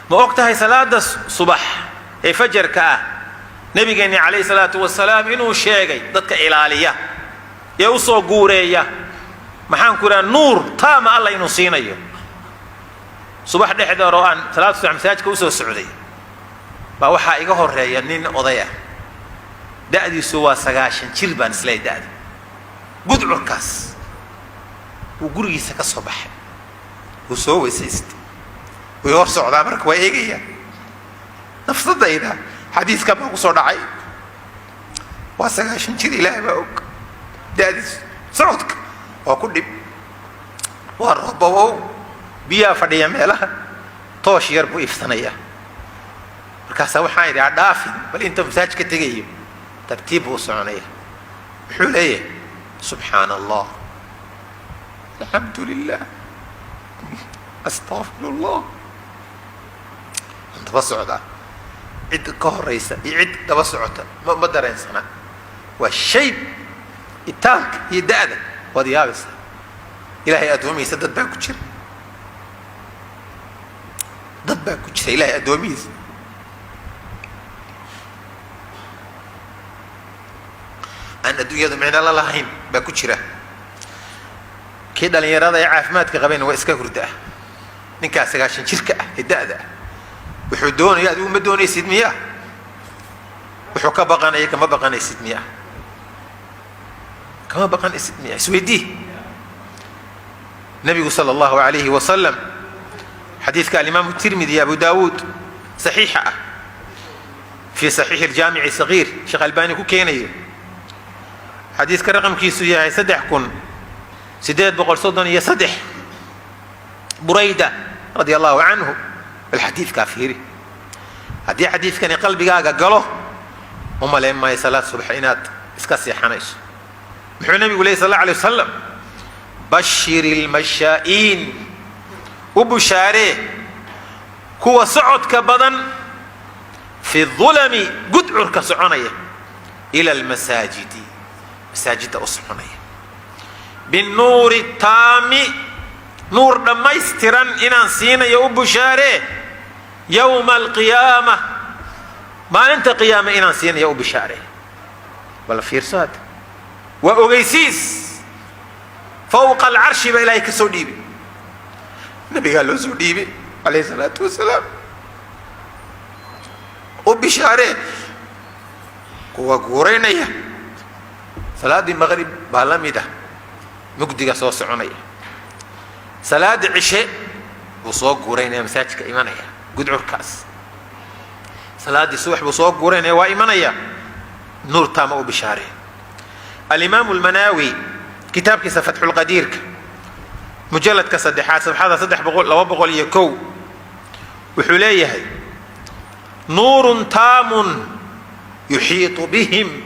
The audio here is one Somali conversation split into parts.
ما وقتها صلاة الصبح أي فجر كأ نبي جاني عليه الصلاة والسلام إنه شيء ضدك إلالية يوصو جورية محن كنا نور تام الله ينصينا يوم صبح ده روان صلاة الصبح مساج كوسو السعودية بوحى إيجاه الرأي نين أضيع دادي سوا سجاشن شربان سلاي دادي قد عكاس وقولي سك الصبح وسوي سيست ويرسع ذابرك وإيجيا نفس الضيدة حديث كما قصر عي وسجاشن شري لا بوك دادي صوتك وكل والربو بيا فدي ميلها توش يربو إفتنيا مركز وحايد عدافين بل أنت مساج كتجيه ترتيب وصعنيه حليه سبحان الله الحمد لله استغفر الله انت بصعدا عد كهر رئيسة يعد تبصعته ما درين سنة والشيب التانك يدعده وديابس إلهي أدومي يسدد باكو تشير ضد باكو تشير إلهي أدومي أن الدنيا دمعنا الله لهين باكو تشيره كده اللي يراد يعافمات كغبين وإسكا كرده نكاس عشان شركة الدأدة وحدون يا دوم بدون يسد مياه وحكا بقنا إيه كما بقنا يسد مياه كما بقنا يسد مياه سويدي النبي صلى الله عليه وسلم حديث كان الإمام الترمذي أبو داود صحيحة في صحيح الجامع الصغير شيخ الباني كوكيني حديث كرقم كيسو يا سدح كن سداد بقول صدن يسدح بريدة رضي الله عنه الحديث كافيري هذه حديث كان قلبي قاله هم لما يصلى صبحينات اسكسي حنيس محو النبي يقول صلى الله عليه وسلم بشر المشائين وبشاره كوا صعد كبدن في الظلم قدعر كسعنيه إلى المساجد مساجد أصحنيه بالنور التام نور لما يسترن إن سينا يا أبو شاره يوم القيامة ما أنت قيامة إن سينا يا أبو شاره ولا فيرسات وأغيسيس فوق العرش بإليك سوديبي النبي قال له سوديبي عليه الصلاة والسلام أبو شاره كوا قورينيا صلاة المغرب بالاميده مقدقة سو سعنية صلاة عشاء وصوق قورينيا مساجك إيمانيا قد عركاس صلاة الصبح وصوق قورينيا وإيمانيا نور تامو بشاره الإمام المناوي كتاب كيس فتح القدير مجلد كصدحات صفحة صدح بقول لو بقول يكو وحليه نور تام يحيط بهم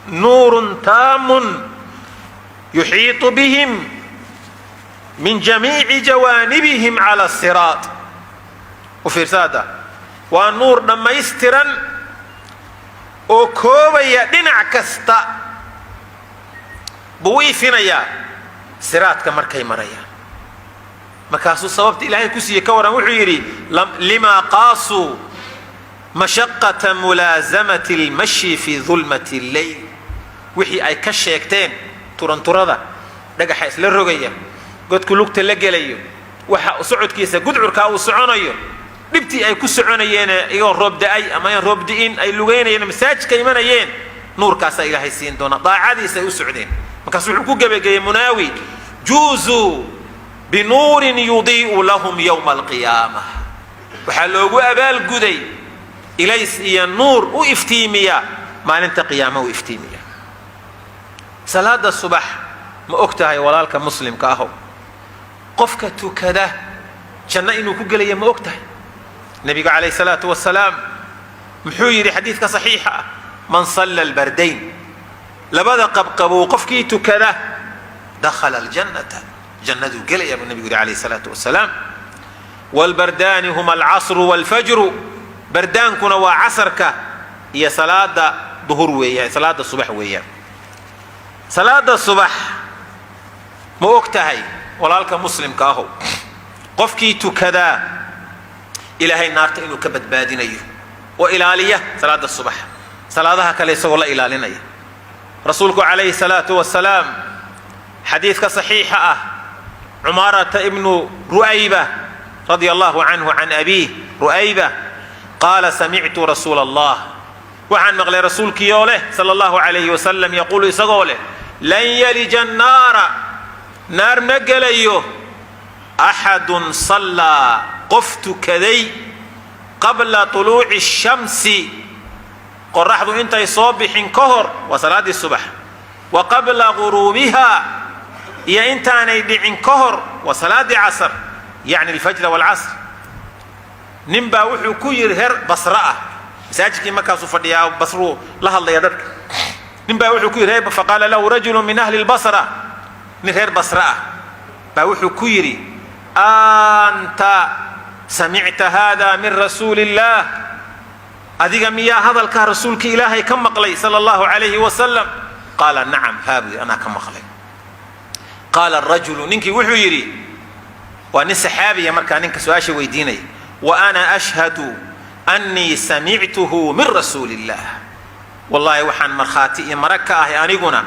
نور تام يحيط بهم من جميع جوانبهم على الصراط وفي رسالة والنور لما يسترن وكوبيا دينع كستا بويفنا يا صراط كمركي مريا مكاسو صوبت إلهي كسي كورا وحيري لما قاسوا مشقة ملازمة المشي في ظلمة الليل وحي أي كشيكتين ترنتردا دغخ اسلا روغيا godku lugta la gelayo waxa socodkiisa gudcurka uu soconayo dibti ay ku soconayeen iyo roob daay ama roob diin ay lugeynayeen masaajidka imanayeen nuurkaas ilaahay siin doona daacadiisa ay u socdeen markaas wuxuu ku gabagayay munaawi juuzu binuurin yudii'u lahum yawm alqiyaamah waxa loogu abaal guday ilays iyo nuur u iftiimiya maalinta qiyaamaha u iftiimiya salaada subax ما أكتها ولالك مسلم كأهو قفك كذا شنا إنه كجلي ما أكتها النبي عليه الصلاة والسلام محيري حديثك صحيحة من صلى البردين لبدا قبقبو قفك كذا دخل الجنة جنة جلي النبي عليه الصلاة والسلام والبردان هما العصر والفجر بردان كنا وعصرك هي صلاة ظهر ويا صلاة الصبح ويا صلاة الصبح ما أكتهي ولالك مسلم كاهو qofkii tukadaa ilaahay naarta inuu ka badbaadinayo oo ilaaliya salaada subax salaadaha kale isagoo la ilaalinaya rasuulku calayhi salaatu wasalaam xadiidka saxiixa ah cumaarata ibnu ru'ayba radia allahu canhu can abiih ru'ayba qaala samictu rasuula allah waxaan maqlay rasuulkiioo leh sala allahu calayhi wasalam yaquulu isagoo leh lan yalija annaara naar ma gelayo axadun sallaa qof tukaday qabla tuluuci shamsi qoraxdu intay soo bixin ka hor waa salaaddii subax wa qabla guruubiha iyo intaanay dhicin ka hor waa salaaddii casr yacni alfajra waalcasr nin baa wuxuu ku yidhi reer basra ah masaajidkii markaasuu fadhiyaa basruu la hadlaya dadka nin baa wuxuu ku yidhi faqaala lahu rajulu min ahli lbasra nin reer basra ah baa wuxuu ku yidhi anta samicta hada min rasuuli illaah adiga miyaa hadalkaa rasuulka ilaahay ka maqlay sala allahu calayhi wasalam qaala nacam haabudi anaa ka maqlay qaala arajulu ninkii wuxuu yidhi waa nin saxaabiya markaa ninka su-aasha weydiinaya wa ana ashhadu annii samictuhu min rasuuli illaah wallaahi waxaan markhaati iyo marag ka ahay aniguna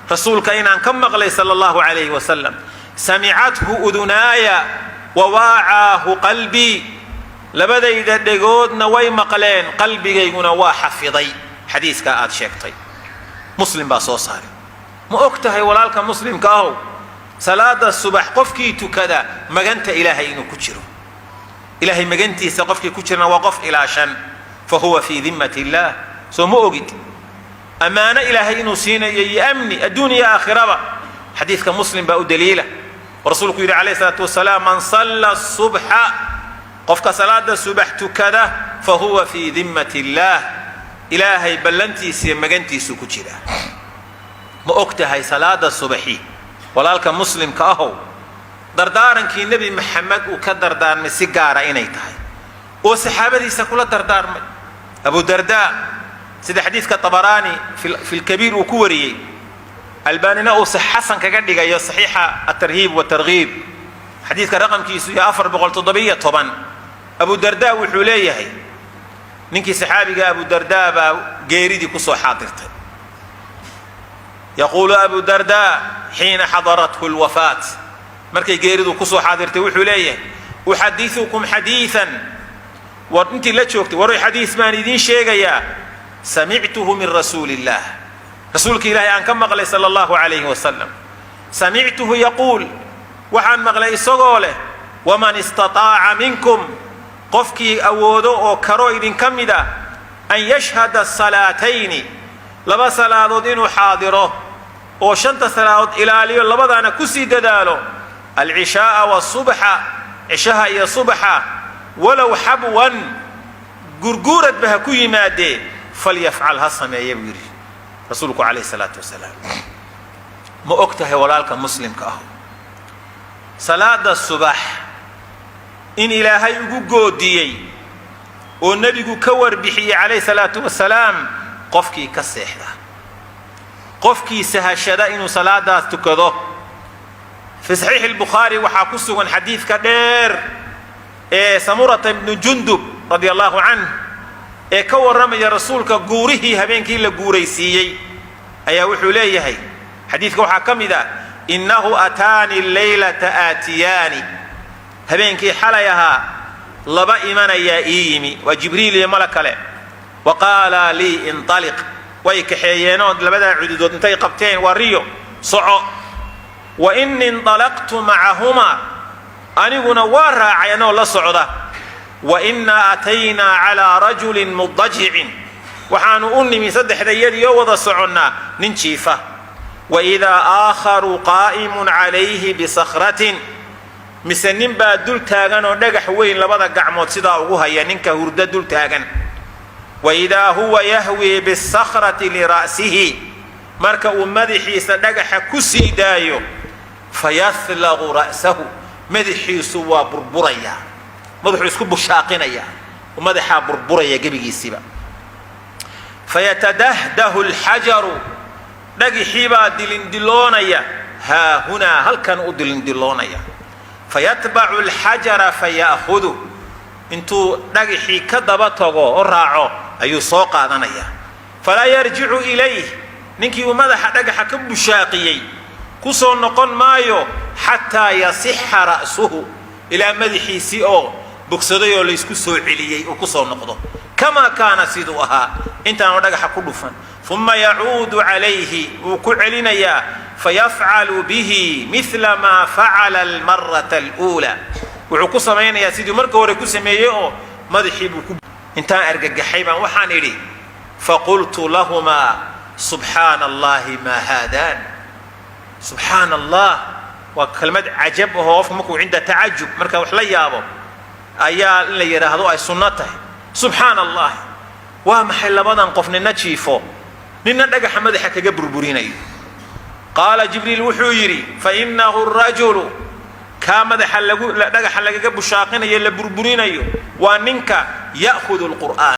rasuulka inaan ka maqlay sala allahu calayhi wasalam samicathu udunaaya wa waacaahu qalbii labadayda dhegoodna way maqleen qalbigayguna waa xafiday xadiiskaa aad sheegtay muslim baa soo saaray ma og tahay walaalka muslimka ahow salaada subax qofkii tukada maganta ilaahay inuu ku jiro ilaahay magantiisa qofkii ku jirna waa qof ilaashan fa huwa fii dimmati illaah soo ma ogid ammaano ilaahay inuu siinayo iyo amni adduun iyo aakhiraba xadiidka muslim baa u daliila rasuulku yidhi calayhi salaatu wasalaam man salla subxa qofka salaada subax tukada fa huwa fii dimmati illaah ilaahay ballantiisa iyo magantiisu ku jira ma og tahay salaada subaxi walaalka muslimka ahow dardaarankii nebi maxamed uu ka dardaarmay si gaara inay tahay oo saxaabadiisa kula dardaarmay abu dardaa sida xadiidka tabaraani fi lkabiir uu ku wariyey albaanina uu xasan kaga dhigayo saxiixa atarhiib watarghiib xadiidka raqamkiisu iyo 417 abu dardaa wuxuu leeyahay ninkii saxaabiga abu dardaa baa geeridii ku soo xaadirtay yaquulu abu dardaa xiina xadarathu lwafaat markay geeridu ku soo xaadirtay wuxuu leeyahay uxadiukum xadiian war intii la joogtay war xadiis baan idiin sheegayaa samictuhu min rasuuli illaah rasuulka ilaahay aan ka maqlay sala allahu calayhi wasalam samictuhu yaquul waxaan maqlay isagoo leh waman istataaca minkum qofkii awoodo oo karo idinka mid ah an yashhada salaatayni laba salaadood inuu xaadiro oo 5 salaadood ilaaliyo labadaana ku sii dadaalo alcishaaa wasubxa cishaha iyo subxa walow xabwan gurguuradba ha ku yimaadee falyafcal ha sameeye buu yidhi rasuulku calayhi salaatu wasalaam ma og tahay walaalka muslimka ah salaada subax in ilaahay ugu goodiyey oo nebigu ka warbixiyey calayhi salaatu wasalaam qofkii ka seexda qofkii sahashada inuu salaadaas tukado fi saxiixi albukhaari waxaa ku sugan xadiidka dheer ee samurata ibnu jundub radia allahu canh ee ka warramaya rasuulka guurihii habeenkii la guuraysiiyey ayaa wuxuu leeyahay xadiidka waxaa ka mid ah innahu ataani laylata aatiyaani habeenkii xalay ahaa laba imanayaa ii yimi waa jibriil iyo mala kale wa qaala lii inaliq way kaxeeyeenoo labadaa cududood intay qabteen waa riyo soco wa ini inalaqtu macahumaa aniguna waa raacay anoo la socda wa innaa ataynaa calaa rajulin mudajicin waxaanu u nimi saddexdayadiyoo wada soconnaa nin jiifa waidaa aakharu qaa'imun calayhi bisakhratin mise nin baa dul taagan oo dhagax weyn labada gacmood sidaa ugu haya ninka hurdo dul taagan waidaa huwa yahwii bisakhrati lira'sihi marka uu madaxiisa dhagaxa ku sii daayo fayahlaqu ra'sahu madaxiisu waa burburayaa madaxuu isku bushaaqinayaa oo madaxaa burburaya gebigiisiiba fayatadahdahu alxajaru dhagixii baa dilindiloonaya haahunaa halkan u dilindiloonaya فيتبع الحجر فيأخذه انتو دغخي كدبتغو راعو ايو سو قادنيا فلا يرجع اليه نينكي مدخ دغخ كبشاقيي كسو نقون مايو حتى يصح رأسه الى مدخيسي او بوكسديو ليسكو سو عليي او كسو نقدو كما كان سيدوها انت دغخ كدفن ثم يعود عليه وكعلنيا فيفعل به مثل ما فعل المرة الأولى وعكو سمين يا سيدي مركو وركو سميه مدحي بكو انتان ارقاقحي بان وحان إلي فقلت لهما سبحان الله ما هذان سبحان الله وكلمة عجب وهو فمكو عند تعجب مركو وحلي يابو ايا اللي يراهدو اي سنته سبحان الله ومحل بدن قفنا نتشيفو نينا دغخ مدخا كغا بربرينايو قال جبريل وحيري فإنه الرجل كامدح دغخ لغا بشاقينيو لا بربرينايو وانك يأخذ القرآن